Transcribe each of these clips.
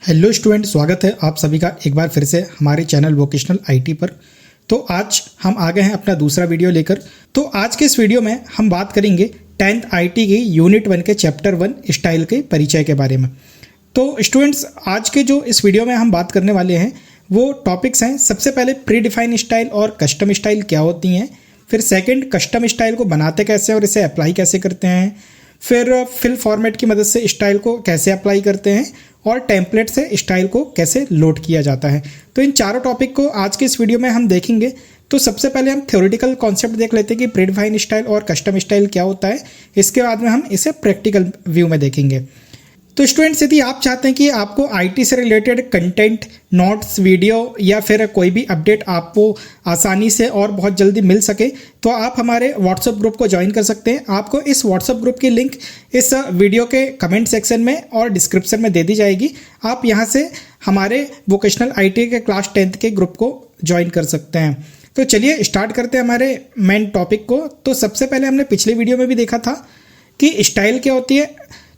Hello student, स्वागत है आप सभी का एक बार फिर से हमारे चैनल वोकेशनल आईटी पर। तो आज हम आ गए हैं अपना दूसरा वीडियो लेकर। तो आज के इस वीडियो में हम बात करेंगे 10th आईटी की यूनिट 1 के चैप्टर 1 स्टाइल के परिचय के बारे में। तो स्टूडेंट्स, आज के जो इस वीडियो में हम बात करने वाले हैं वो टॉपिक्स हैं। सबसे पहले प्री डिफाइन स्टाइल और कस्टम स्टाइल क्या होती हैं, फिर सेकेंड कस्टम स्टाइल को बनाते कैसे और इसे अप्लाई कैसे करते हैं, फिर फिल फॉर्मेट की मदद से स्टाइल को कैसे अप्लाई करते हैं और टेम्पलेट से स्टाइल को कैसे लोड किया जाता है। तो इन चारों टॉपिक को आज के इस वीडियो में हम देखेंगे। तो सबसे पहले हम थ्योरेटिकल कॉन्सेप्ट देख लेते हैं कि प्रीडिफाइंड स्टाइल और कस्टम स्टाइल क्या होता है। इसके बाद में हम इसे प्रैक्टिकल व्यू में देखेंगे। तो स्टूडेंट्स, यदि आप चाहते हैं कि आपको आईटी से रिलेटेड कंटेंट, नोट्स, वीडियो या फिर कोई भी अपडेट आपको आसानी से और बहुत जल्दी मिल सके तो आप हमारे व्हाट्सएप ग्रुप को ज्वाइन कर सकते हैं। आपको इस व्हाट्सएप ग्रुप की लिंक इस वीडियो के कमेंट सेक्शन में और डिस्क्रिप्शन में दे दी जाएगी। आप यहाँ से हमारे वोकेशनल आईटी के क्लास 10th के ग्रुप को ज्वाइन कर सकते हैं। तो चलिए स्टार्ट करते हैं हमारे मेन टॉपिक को। तो सबसे पहले हमने पिछले वीडियो में भी देखा था कि स्टाइल क्या होती है।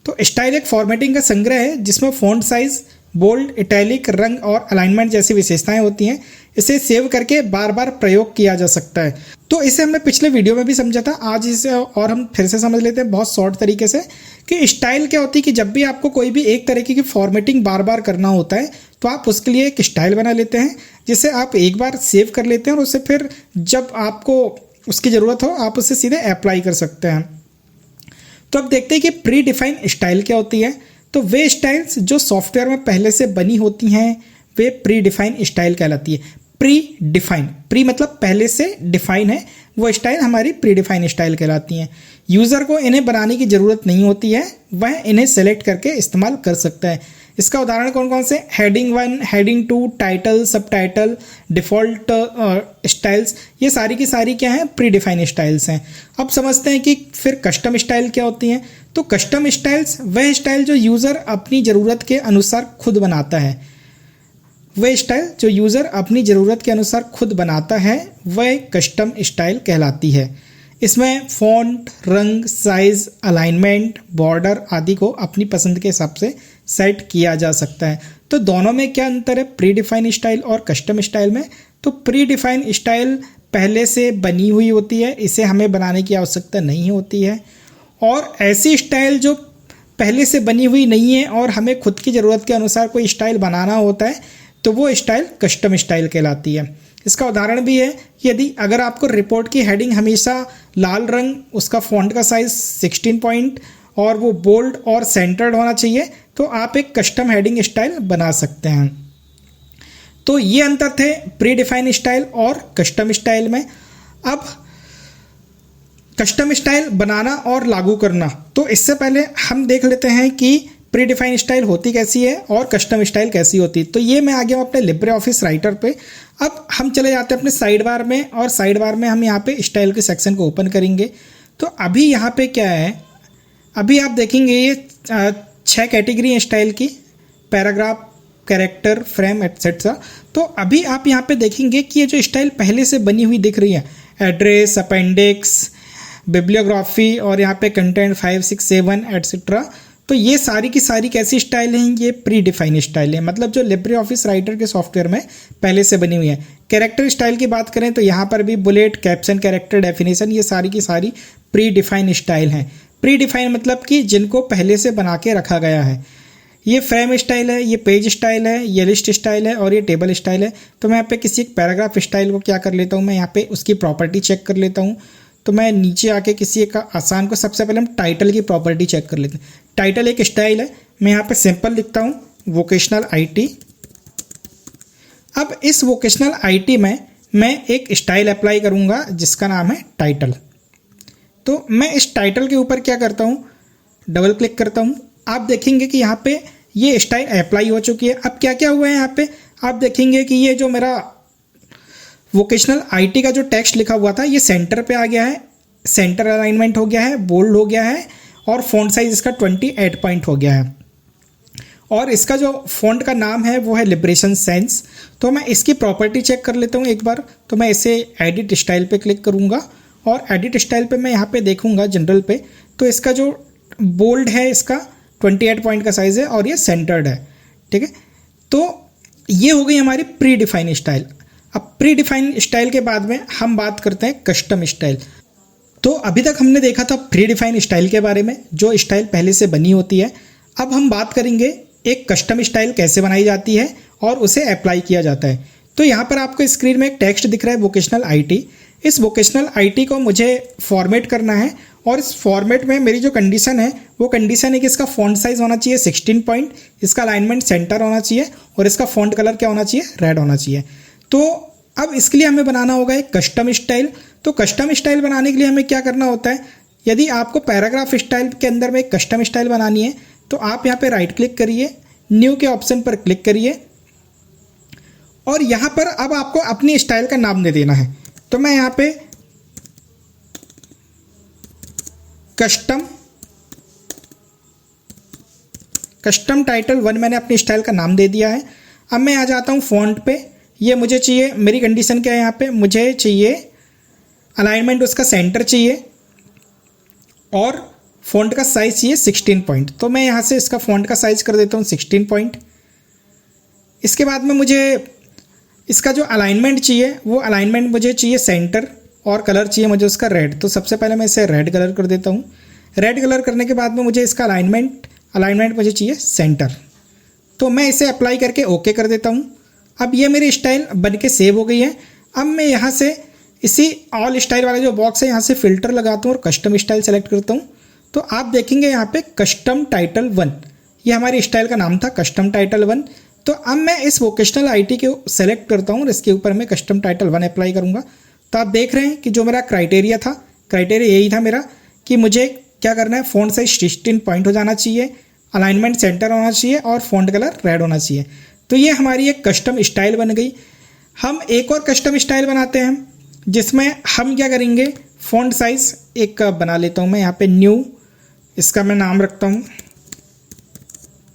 तो स्टाइल एक फॉर्मेटिंग का संग्रह है जिसमें फ़ॉन्ट साइज, बोल्ड, इटैलिक, रंग और अलाइनमेंट जैसी विशेषताएं होती हैं। इसे सेव करके बार बार प्रयोग किया जा सकता है। तो इसे हमने पिछले वीडियो में भी समझा था, आज इसे और हम फिर से समझ लेते हैं बहुत शॉर्ट तरीके से कि स्टाइल क्या होती है। कि जब भी आपको कोई भी एक तरीके की फॉर्मेटिंग बार बार करना होता है तो आप उसके लिए एक स्टाइल बना लेते हैं जिसे आप एक बार सेव कर लेते हैं और उसे फिर जब आपको उसकी ज़रूरत हो आप उसे सीधे अप्लाई कर सकते हैं। तो अब देखते हैं कि प्री डिफाइन स्टाइल क्या होती है। तो वे स्टाइल्स जो सॉफ्टवेयर में पहले से बनी होती हैं वे प्री डिफाइन स्टाइल कहलाती है। प्री डिफाइन, प्री मतलब पहले से, डिफाइन है वो स्टाइल हमारी प्री डिफाइन स्टाइल कहलाती हैं। यूज़र को इन्हें बनाने की ज़रूरत नहीं होती है, वह इन्हें सेलेक्ट करके इस्तेमाल कर सकता है। इसका उदाहरण कौन कौन से, हेडिंग 1, हेडिंग 2, टाइटल, सब टाइटल, डिफ़ॉल्ट स्टाइल्स, ये सारी की सारी क्या हैं, प्री डिफाइन स्टाइल्स हैं। अब समझते हैं कि फिर कस्टम स्टाइल क्या होती हैं। तो कस्टम स्टाइल्स वह स्टाइल जो यूज़र अपनी ज़रूरत के अनुसार खुद बनाता है। वह स्टाइल जो यूज़र अपनी ज़रूरत के अनुसार खुद बनाता है वह कस्टम स्टाइल कहलाती है। इसमें फ़ॉन्ट, रंग, साइज़, अलाइनमेंट, बॉर्डर आदि को अपनी पसंद के हिसाब से सेट किया जा सकता है। तो दोनों में क्या अंतर है, प्री डिफाइन स्टाइल और कस्टम स्टाइल में। तो प्री डिफाइन स्टाइल पहले से बनी हुई होती है, इसे हमें बनाने की आवश्यकता नहीं होती है। और ऐसी स्टाइल जो पहले से बनी हुई नहीं है और हमें खुद की ज़रूरत के अनुसार कोई स्टाइल बनाना होता है तो वो स्टाइल कस्टम स्टाइल कहलाती है। इसका उदाहरण भी है, यदि अगर आपको रिपोर्ट की हेडिंग हमेशा लाल रंग, उसका फ़ॉन्ट का साइज़ 16 पॉइंट और वो बोल्ड और सेंटर्ड होना चाहिए तो आप एक कस्टम हेडिंग स्टाइल बना सकते हैं। तो ये अंतर थे प्री डिफाइन स्टाइल और कस्टम स्टाइल में। अब कस्टम स्टाइल बनाना और लागू करना। तो इससे पहले हम देख लेते हैं कि प्री डिफाइन स्टाइल होती कैसी है और कस्टम स्टाइल कैसी होती है। तो ये मैं आ गया हूँ अपने लिब्रे ऑफिस राइटर पे। अब हम चले जाते हैं अपने साइड बार में और साइड बार में हम यहाँ पे स्टाइल के सेक्शन को ओपन करेंगे। तो अभी यहाँ पे क्या है, अभी आप देखेंगे ये 6 कैटेगरी है स्टाइल की, पैराग्राफ, कैरेक्टर, फ्रेम, एटसेट्रा। तो अभी आप यहाँ पे देखेंगे कि ये जो स्टाइल पहले से बनी हुई दिख रही है, एड्रेस, अपेंडिक्स, बिब्लियोग्राफी और यहाँ पे कंटेंट 5, 6, 7 एटसेट्रा। तो ये सारी की सारी कैसी स्टाइल हैं, ये प्री डिफाइन स्टाइल है, मतलब जो लिब्रे ऑफिस राइटर के सॉफ्टवेयर में पहले से बनी हुई है। कैरेक्टर स्टाइल की बात करें तो यहाँ पर भी बुलेट, कैप्शन, कैरेक्टर, डेफिनेशन, ये सारी की सारी प्री डिफाइन स्टाइल हैं। प्री डिफाइन मतलब कि जिनको पहले से बना के रखा गया है। ये फ्रेम स्टाइल है, ये पेज स्टाइल है, ये लिस्ट स्टाइल है और ये टेबल स्टाइल है। तो मैं यहाँ पे किसी एक पैराग्राफ स्टाइल को क्या कर लेता हूँ, मैं यहाँ पे उसकी प्रॉपर्टी चेक कर लेता हूँ। तो मैं नीचे आके किसी एक आसान को, सबसे पहले हम टाइटल की प्रॉपर्टी चेक कर लेते हैं। टाइटल एक स्टाइल है, मैं यहाँ पे सिंपल लिखता हूँ वोकेशनल आईटी। अब इस वोकेशनल आईटी में मैं एक स्टाइल अप्लाई करूँगा जिसका नाम है टाइटल। तो मैं इस टाइटल के ऊपर क्या करता हूँ, डबल क्लिक करता हूँ। आप देखेंगे कि यहाँ पे ये स्टाइल अप्लाई हो चुकी है। अब क्या क्या हुआ है यहाँ पे, आप देखेंगे कि ये जो मेरा वोकेशनल आईटी का जो टेक्स्ट लिखा हुआ था ये सेंटर पे आ गया है, सेंटर अलाइनमेंट हो गया है, बोल्ड हो गया है और फ़ॉन्ट साइज इसका 28 पॉइंट हो गया है। और इसका जो फ़ॉन्ट का नाम है वो है लिबरेशन सेंस। तो मैं इसकी प्रॉपर्टी चेक कर लेता हूँ एक बार। तो मैं इसे एडिट स्टाइल पे क्लिक करूँगा और एडिट स्टाइल पे मैं यहाँ पे देखूँगा जनरल पे, तो इसका जो बोल्ड है इसका 28 पॉइंट का साइज़ है और ये सेंटर्ड है, ठीक है। तो ये हो गई हमारी प्री डिफाइन स्टाइल। अब प्री डिफाइन स्टाइल के बाद में हम बात करते हैं कस्टम स्टाइल। तो अभी तक हमने देखा था प्री डिफाइन स्टाइल के बारे में, जो स्टाइल पहले से बनी होती है। अब हम बात करेंगे एक कस्टम स्टाइल कैसे बनाई जाती है और उसे अप्लाई किया जाता है। तो यहाँ पर आपको स्क्रीन में एक टेक्स्ट दिख रहा है वोकेशनल आईटी। इस वोकेशनल आईटी को मुझे फॉर्मेट करना है और इस फॉर्मेट में मेरी जो कंडीशन है वो कंडीशन है कि इसका फॉन्ट साइज होना चाहिए 16 पॉइंट, इसका अलाइनमेंट सेंटर होना चाहिए और इसका फॉन्ट कलर क्या होना चाहिए, रेड होना चाहिए। तो अब इसके लिए हमें बनाना होगा एक कस्टम स्टाइल। तो कस्टम स्टाइल बनाने के लिए हमें क्या करना होता है, यदि आपको पैराग्राफ स्टाइल के अंदर में एक कस्टम स्टाइल बनानी है तो आप यहाँ पे राइट क्लिक करिए, न्यू के ऑप्शन पर क्लिक करिए और यहाँ पर अब आपको अपनी स्टाइल का नाम दे देना है। तो मैं यहाँ पे कस्टम टाइटल 1 मैंने अपनी स्टाइल का नाम दे दिया है। अब मैं आ जाता हूँ फॉन्ट पे। ये मुझे चाहिए, मेरी कंडीशन क्या है यहाँ पे, मुझे चाहिए अलाइनमेंट उसका सेंटर चाहिए और फॉन्ट का साइज चाहिए 16 पॉइंट। तो मैं यहाँ से इसका फॉन्ट का साइज कर देता हूँ 16 पॉइंट। इसके बाद में मुझे इसका जो अलाइनमेंट चाहिए वो अलाइनमेंट मुझे चाहिए सेंटर और कलर चाहिए मुझे उसका रेड। तो सबसे पहले मैं इसे रेड कलर कर देता हूँ। रेड कलर करने के बाद में मुझे इसका अलाइनमेंट मुझे चाहिए सेंटर। तो मैं इसे अप्लाई करके ओके कर देता हूँ। अब ये मेरी स्टाइल बनके सेव हो गई है। अब मैं यहाँ से इसी ऑल स्टाइल वाला जो बॉक्स है यहाँ से फिल्टर लगाता हूँ और कस्टम स्टाइल सेलेक्ट करता हूँ। तो आप देखेंगे यहाँ पे कस्टम टाइटल 1, ये हमारी स्टाइल का नाम था कस्टम टाइटल 1। तो अब मैं इस वोकेशनल आईटी को सेलेक्ट करता हूँ और इसके ऊपर मैं कस्टम टाइटल 1 अप्लाई करूँगा। तो आप देख रहे हैं कि जो मेरा क्राइटेरिया था, क्राइटेरिया यही था मेरा कि मुझे क्या करना है, फ़ॉन्ट साइज 16 पॉइंट हो जाना चाहिए, अलाइनमेंट सेंटर होना चाहिए और फ़ॉन्ट कलर रेड होना चाहिए। तो ये हमारी एक कस्टम स्टाइल बन गई। हम एक और कस्टम स्टाइल बनाते हैं जिसमें हम क्या करेंगे, फ़ॉन्ट साइज़ एक बना लेता हूँ मैं यहाँ पे न्यू, इसका मैं नाम रखता हूँ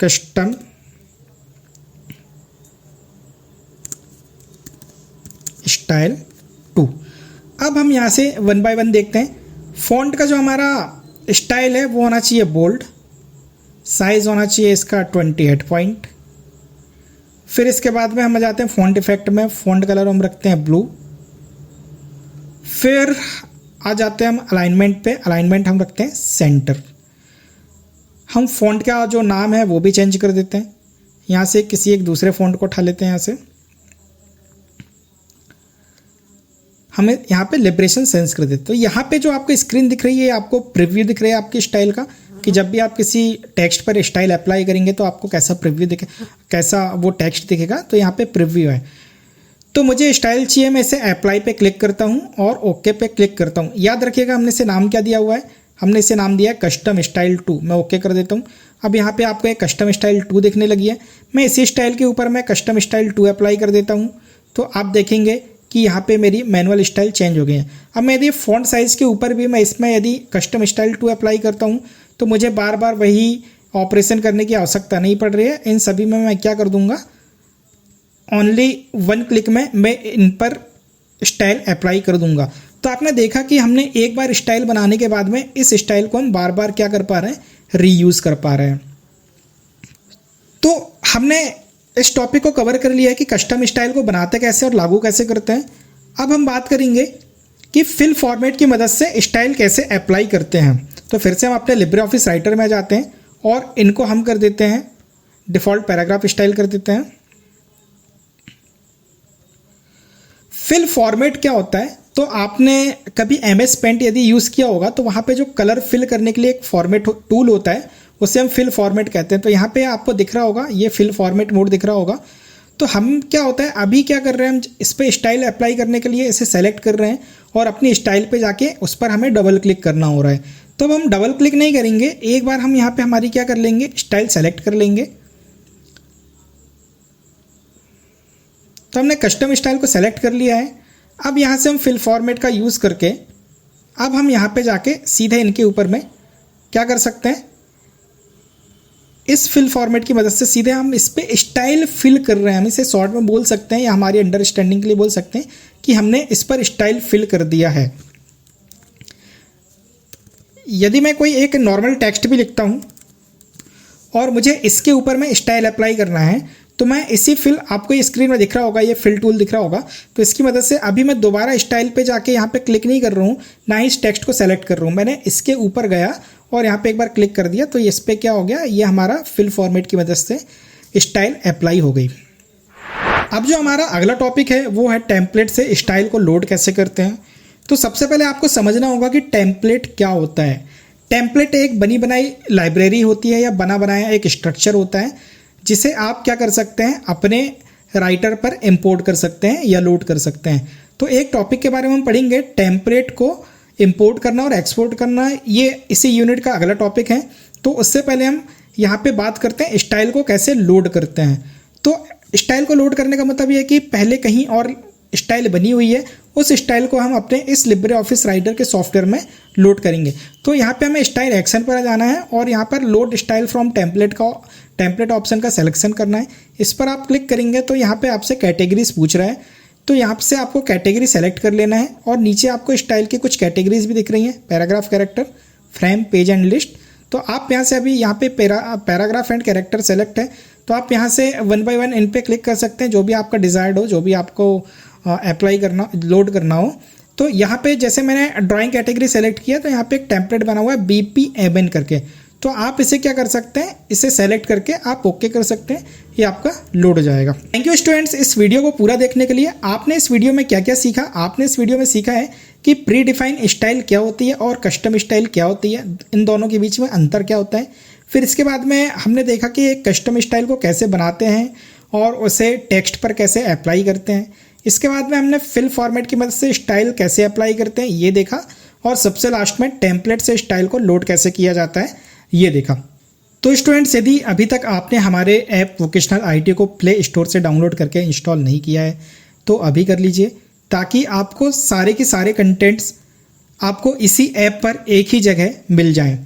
कस्टम स्टाइल 2। अब हम यहाँ से 1 बाय 1 देखते हैं। फ़ॉन्ट का जो हमारा स्टाइल है वो होना चाहिए बोल्ड, साइज़ होना चाहिए इसका 28 पॉइंट। फिर इसके बाद में हम आ जाते हैं फ़ॉन्ट इफेक्ट में, फ़ॉन्ट कलर हम रखते हैं ब्लू। फिर आ जाते हैं हम अलाइनमेंट पे, अलाइनमेंट हम रखते हैं सेंटर। हम फ़ॉन्ट का जो नाम है वो भी चेंज कर देते हैं, यहाँ से किसी एक दूसरे फ़ॉन्ट को उठा लेते हैं। यहाँ से हमें यहाँ पे लिबरेशन सेंस कर देते हैं। तो यहाँ पे जो आपको स्क्रीन दिख रही है आपको प्रीव्यू दिख रहा है आपकी स्टाइल का, कि जब भी आप किसी टेक्स्ट पर स्टाइल अप्लाई करेंगे तो आपको कैसा प्रीव्यू दिखे, कैसा वो टेक्स्ट दिखेगा। तो यहाँ पे प्रीव्यू है। तो मुझे स्टाइल चाहिए, मैं इसे अप्लाई पे क्लिक करता हूँ और ओके पे क्लिक करता हूँ। याद रखिएगा हमने इसे नाम क्या दिया हुआ है, हमने इसे नाम दिया है कस्टम स्टाइल 2। मैं ओके कर देता हूँ। अब यहाँ पे आपको एक कस्टम स्टाइल 2 दिखने लगी है। मैं इसी स्टाइल के ऊपर मैं कस्टम स्टाइल 2 अप्लाई कर देता हूँ। तो आप देखेंगे कि यहाँ पे मेरी मैनुअल स्टाइल चेंज हो गई है। अब मैं यदि फ़ॉन्ट साइज़ के ऊपर भी मैं इसमें यदि कस्टम स्टाइल 2 अप्लाई करता हूँ तो मुझे बार बार वही ऑपरेशन करने की आवश्यकता नहीं पड़ रही है। इन सभी में मैं क्या कर दूंगा, ओनली 1 क्लिक में मैं इन पर स्टाइल अप्लाई कर दूंगा। तो आपने देखा कि हमने एक बार स्टाइल बनाने के बाद में इस स्टाइल को हम बार बार क्या कर पा रहे हैं, रीयूज़ कर पा रहे हैं। तो हमने इस टॉपिक को कवर कर लिया है कि कस्टम स्टाइल को बनाते कैसे और लागू कैसे करते हैं। अब हम बात करेंगे कि फिल फॉर्मेट की मदद से स्टाइल कैसे अप्लाई करते हैं। तो फिर से हम अपने लिब्रे ऑफिस राइटर में जाते हैं और इनको हम कर देते हैं डिफ़ॉल्ट पैराग्राफ स्टाइल कर देते हैं। फिल फॉर्मेट क्या होता है, तो आपने कभी MS पेंट यदि यूज़ किया होगा तो वहाँ पे जो कलर फिल करने के लिए एक फॉर्मेट टूल होता है उसे हम फिल फॉर्मेट कहते हैं। तो यहाँ पे आपको दिख रहा होगा, ये फिल फॉर्मेट मोड दिख रहा होगा। तो हम क्या होता है, अभी क्या कर रहे हैं, हम इस पर स्टाइल अप्लाई करने के लिए इसे सेलेक्ट कर रहे हैं और अपनी स्टाइल पे जाके उस पर हमें डबल क्लिक करना हो रहा है। तो अब हम डबल क्लिक नहीं करेंगे, एक बार हम यहाँ पे हमारी क्या कर लेंगे, स्टाइल सेलेक्ट कर लेंगे। तो हमने कस्टम स्टाइल को सेलेक्ट कर लिया है। अब यहाँ से हम फिल फॉर्मेट का यूज़ करके अब हम यहाँ पे जाके सीधे इनके ऊपर में क्या कर सकते हैं, इस फिल फॉर्मेट की मदद से सीधे हम इस पे स्टाइल फिल कर रहे हैं। हम इसे शॉर्ट में बोल सकते हैं या हमारी अंडरस्टैंडिंग के लिए बोल सकते हैं कि हमने इस पर स्टाइल फिल कर दिया है। यदि मैं कोई एक नॉर्मल टेक्स्ट भी लिखता हूँ और मुझे इसके ऊपर में स्टाइल अप्लाई करना है। तो मैं इसी फिल, आपको ये स्क्रीन में दिख रहा होगा, ये फिल टूल दिख रहा होगा, तो इसकी मदद से अभी मैं दोबारा स्टाइल पे जाके यहाँ पे क्लिक नहीं कर रहा हूँ, ना ही इस टेक्स्ट को सेलेक्ट कर रहा हूँ। मैंने इसके ऊपर गया और यहाँ पे एक बार क्लिक कर दिया, तो इस पर क्या हो गया, ये हमारा फिल फॉर्मेट की मदद से स्टाइल अप्लाई हो गई। अब जो हमारा अगला टॉपिक है वो है टेम्पलेट से स्टाइल को लोड कैसे करते हैं। तो सबसे पहले आपको समझना होगा कि टेम्पलेट क्या होता है। टेम्पलेट एक बनी बनाई लाइब्रेरी होती है या बना बनाया एक स्ट्रक्चर होता है, जिसे आप क्या कर सकते हैं, अपने राइटर पर इंपोर्ट कर सकते हैं या लोड कर सकते हैं। तो एक टॉपिक के बारे में हम पढ़ेंगे, टेम्पलेट को इंपोर्ट करना और एक्सपोर्ट करना, ये इसी यूनिट का अगला टॉपिक है। तो उससे पहले हम यहाँ पे बात करते हैं स्टाइल को कैसे लोड करते हैं। तो स्टाइल को लोड करने का मतलब ये है कि पहले कहीं और स्टाइल बनी हुई है, उस स्टाइल को हम अपने इस लिब्रे ऑफिस राइटर के सॉफ्टवेयर में लोड करेंगे। तो यहाँ पे हमें स्टाइल एक्शन पर जाना है और यहाँ पर load style from template option का सिलेक्शन करना है। इस पर आप क्लिक करेंगे तो यहाँ पे आपसे कैटेगरीज पूछ रहा है, तो यहाँ से आपको कैटेगरी सेलेक्ट कर लेना है और नीचे आपको स्टाइल की कुछ कैटेगरीज भी दिख रही हैं, paragraph, character, frame, page and list. तो आप यहाँ से अभी यहाँ पे पैराग्राफ एंड कैरेक्टर सेलेक्ट है, तो आप यहाँ से 1 बाय 1 इन पे क्लिक कर सकते हैं, जो भी आपका डिज़ायर्ड हो, जो भी आपको अप्लाई करना, लोड करना हो। तो यहाँ पे जैसे मैंने ड्राइंग कैटेगरी सेलेक्ट किया तो यहाँ पे एक टेम्पलेट बना हुआ है BPMN करके, तो आप इसे क्या कर सकते हैं, इसे सेलेक्ट करके आप ओके कर सकते हैं, ये आपका लोड हो जाएगा। थैंक यू स्टूडेंट्स, इस वीडियो को पूरा देखने के लिए। आपने इस वीडियो में क्या क्या सीखा? आपने इस वीडियो में सीखा है कि प्री डिफाइंड स्टाइल क्या होती है और कस्टम स्टाइल क्या होती है, इन दोनों के बीच में अंतर क्या होता है। फिर इसके बाद में हमने देखा कि एक कस्टम स्टाइल को कैसे बनाते हैं और उसे टेक्स्ट पर कैसे अप्लाई करते हैं। इसके बाद में हमने फिल फॉर्मेट की मदद से स्टाइल कैसे अप्लाई करते हैं ये देखा, और सबसे लास्ट में टेम्पलेट से स्टाइल को लोड कैसे किया जाता है ये देखा। तो स्टूडेंट्स, यदि अभी तक आपने हमारे ऐप वोकेशनल IT को प्ले स्टोर से डाउनलोड करके इंस्टॉल नहीं किया है तो अभी कर लीजिए, ताकि आपको सारे के सारे कंटेंट्स आपको इसी ऐप पर एक ही जगह मिल जाएं।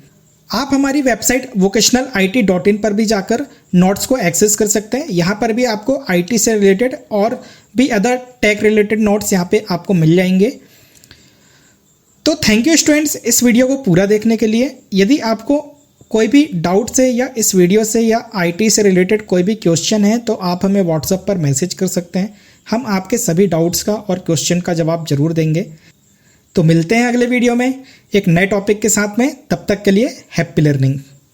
आप हमारी वेबसाइट vocationalit.in पर भी जाकर नोट्स को एक्सेस कर सकते हैं। यहाँ पर भी आपको IT से रिलेटेड और भी अदर टेक रिलेटेड नोट्स यहाँ पे आपको मिल जाएंगे। तो थैंक यू स्टूडेंट्स, इस वीडियो को पूरा देखने के लिए। यदि आपको कोई भी डाउट से या इस वीडियो से या IT से रिलेटेड कोई भी क्वेश्चन है तो आप हमें व्हाट्सएप पर मैसेज कर सकते हैं, हम आपके सभी डाउट्स का और क्वेश्चन का जवाब जरूर देंगे। तो मिलते हैं अगले वीडियो में एक नए टॉपिक के साथ में, तब तक के लिए हैप्पी लर्निंग।